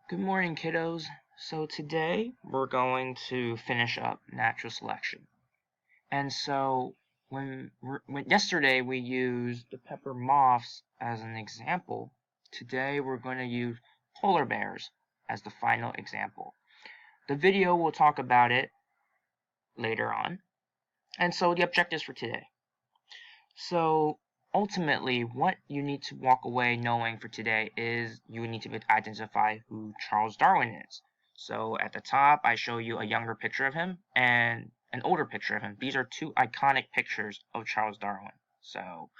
Good morning, kiddos. So today we're going to finish up natural selection. And so when yesterday we used the pepper moths as an example, today we're going to use polar bears as the final example. The video will talk about it later on. And so the objectives for today. So ultimately, what you need to walk away knowing for today is you need to identify who Charles Darwin is. So at the top, I show you a younger picture of him and an older picture of him. These are two iconic pictures of Charles Darwin. So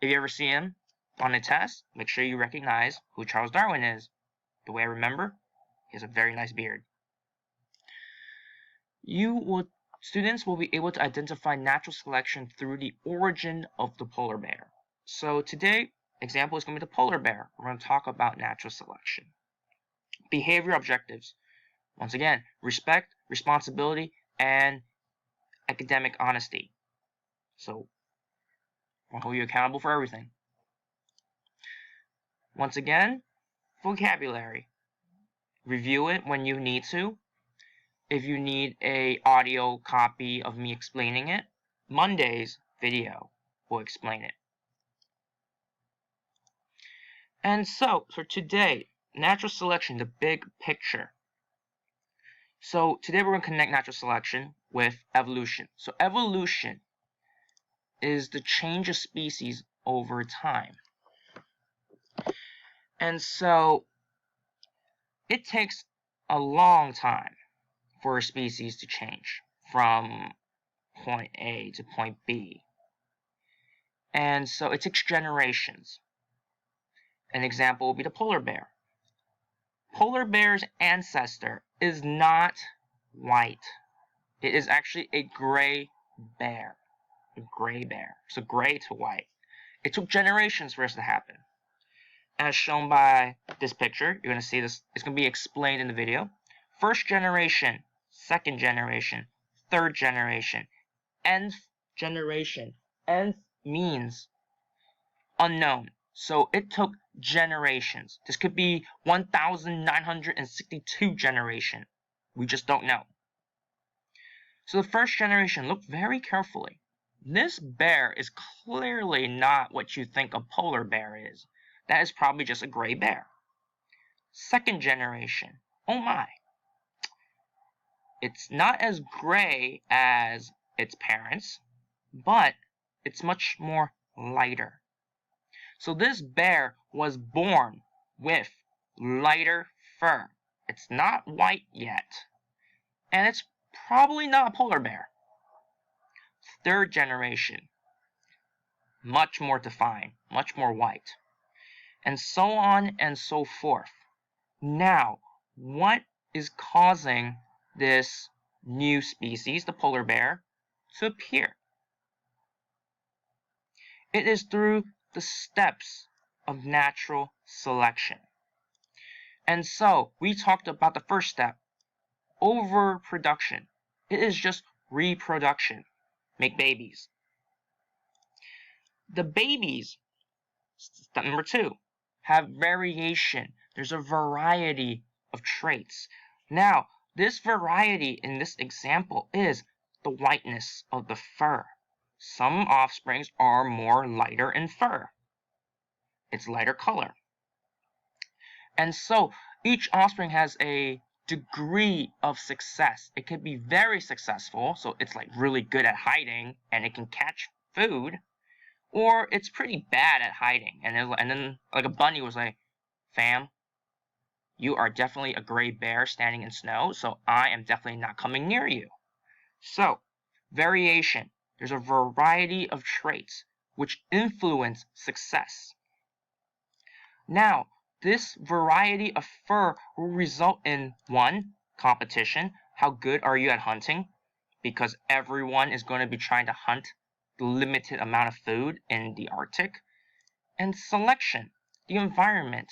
if you ever see him on a test, make sure you recognize who Charles Darwin is. The way I remember, he has a very nice beard. Students will be able to identify natural selection through the origin of the polar bear. So today, example is going to be the polar bear. We're going to talk about natural selection. Behavior objectives. Once again, respect, responsibility, and academic honesty. So, I'll hold you accountable for everything. Once again, vocabulary. Review it when you need to. If you need an audio copy of me explaining it, Monday's video will explain it. And so, for today, natural selection, the big picture. So today we're going to connect natural selection with evolution. So evolution is the change of species over time. And so it takes a long time for a species to change from point A to point B. And so it takes generations. An example would be the polar bear. Polar bear's ancestor is not white. It is actually a gray bear. A gray bear. So gray to white. It took generations for this to happen. As shown by this picture, you're going to see this. It's going to be explained in the video. First generation, second generation, third generation, nth generation. Nth means unknown. So it took generations. This could be 1,962 generation. We just don't know. So the first generation, look very carefully. This bear is clearly not what you think a polar bear is. That is probably just a gray bear. Second generation, oh my. It's not as gray as its parents, but it's much more lighter. So this bear was born with lighter fur. It's not white yet. And it's probably not a polar bear. Third generation, much more defined, much more white. And so on and so forth. Now, what is causing this new species, the polar bear, to appear? It is through the steps of natural selection. And so, we talked about the first step, overproduction. It is just reproduction. Make babies. The babies, step number 2, have variation. There's a variety of traits. Now, this variety in this example is the whiteness of the fur. Some offsprings are more lighter in fur. It's lighter color. And so each offspring has a degree of success. It could be very successful, so it's like really good at hiding and it can catch food, or it's pretty bad at hiding. And then like a bunny was like, fam, you are definitely a gray bear standing in snow, so I am definitely not coming near you. So, variation. There's a variety of traits which influence success. Now, this variety of fur will result in 1, competition. How good are you at hunting? Because everyone is going to be trying to hunt the limited amount of food in the Arctic. And selection, the environment.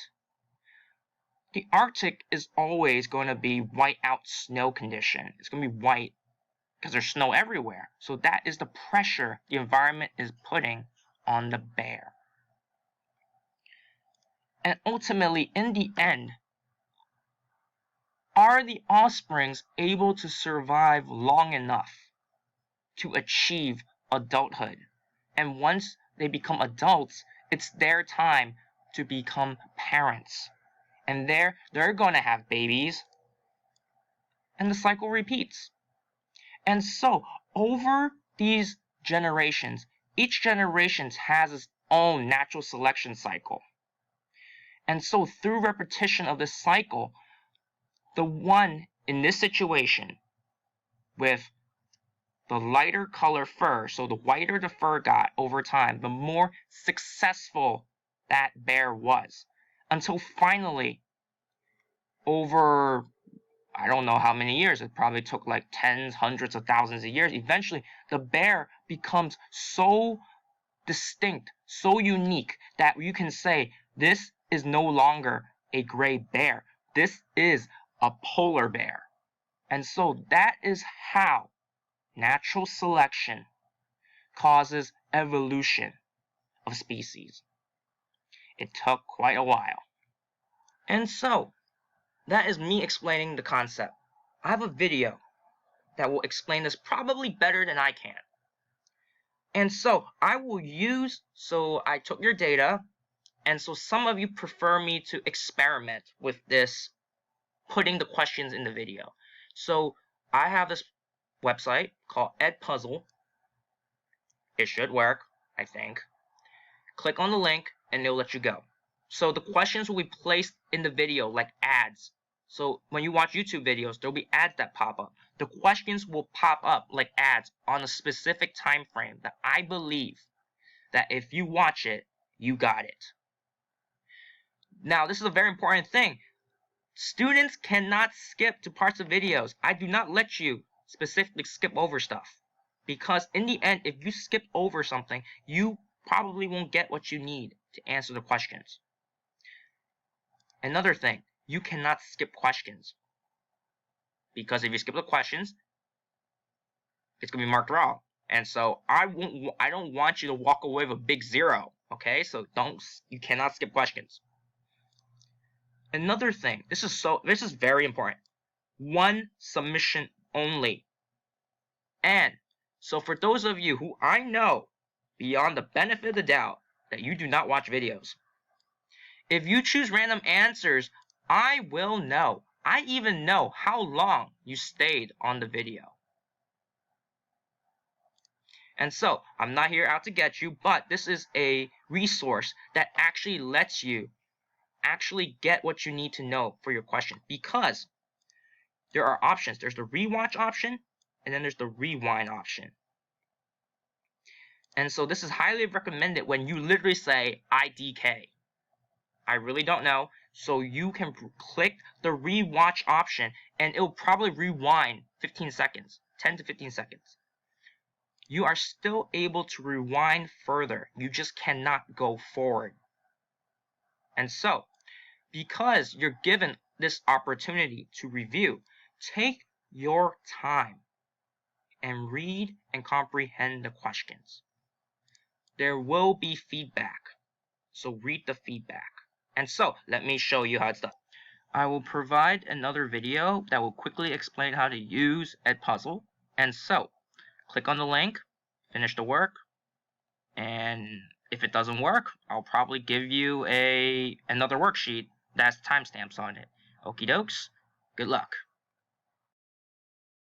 The Arctic is always going to be white out snow condition. It's going to be white because there's snow everywhere. So that is the pressure the environment is putting on the bear. And ultimately, in the end, are the offsprings able to survive long enough to achieve adulthood? And once they become adults, it's their time to become parents. And they're going to have babies. And the cycle repeats. And so, over these generations, each generation has its own natural selection cycle. And so, through repetition of this cycle, the one in this situation with the lighter color fur, so the whiter the fur got over time, the more successful that bear was. Until finally, over I don't know how many years, it probably took like tens, hundreds of thousands of years, eventually the bear becomes so distinct, so unique, that you can say this is no longer a gray bear. This is a polar bear. And so that is how natural selection causes evolution of species. It took quite a while. And so, that is me explaining the concept. I have a video that will explain this probably better than I can. And so I took your data, and so some of you prefer me to experiment with this, putting the questions in the video. So I have this website called Edpuzzle. It should work, I think. Click on the link and it'll let you go. So the questions will be placed in the video like ads. So when you watch YouTube videos, there'll be ads that pop up. The questions will pop up like ads on a specific time frame that I believe that if you watch it, you got it. Now, this is a very important thing. Students cannot skip to parts of videos. I do not let you specifically skip over stuff. Because in the end, if you skip over something, you probably won't get what you need to answer the questions. Another thing, you cannot skip questions. Because if you skip the questions, it's going to be marked wrong. And so I don't want you to walk away with a big 0. Okay? So you cannot skip questions. Another thing, this is very important. One submission only. And so for those of you who I know beyond the benefit of the doubt that you do not watch videos, if you choose random answers, I will know. I even know how long you stayed on the video. And so, I'm not here out to get you, but this is a resource that actually lets you actually get what you need to know for your question. Because there are options. There's the rewatch option, and then there's the rewind option. And so this is highly recommended when you literally say, IDK. I really don't know. So you can click the rewatch option, and it'll probably rewind 15 seconds, 10 to 15 seconds. You are still able to rewind further. You just cannot go forward. And so, because you're given this opportunity to review, take your time and read and comprehend the questions. There will be feedback, so read the feedback. And so, let me show you how it's done. I will provide another video that will quickly explain how to use Edpuzzle. And so, click on the link, finish the work, and if it doesn't work, I'll probably give you another worksheet that has timestamps on it. Okie dokes, good luck.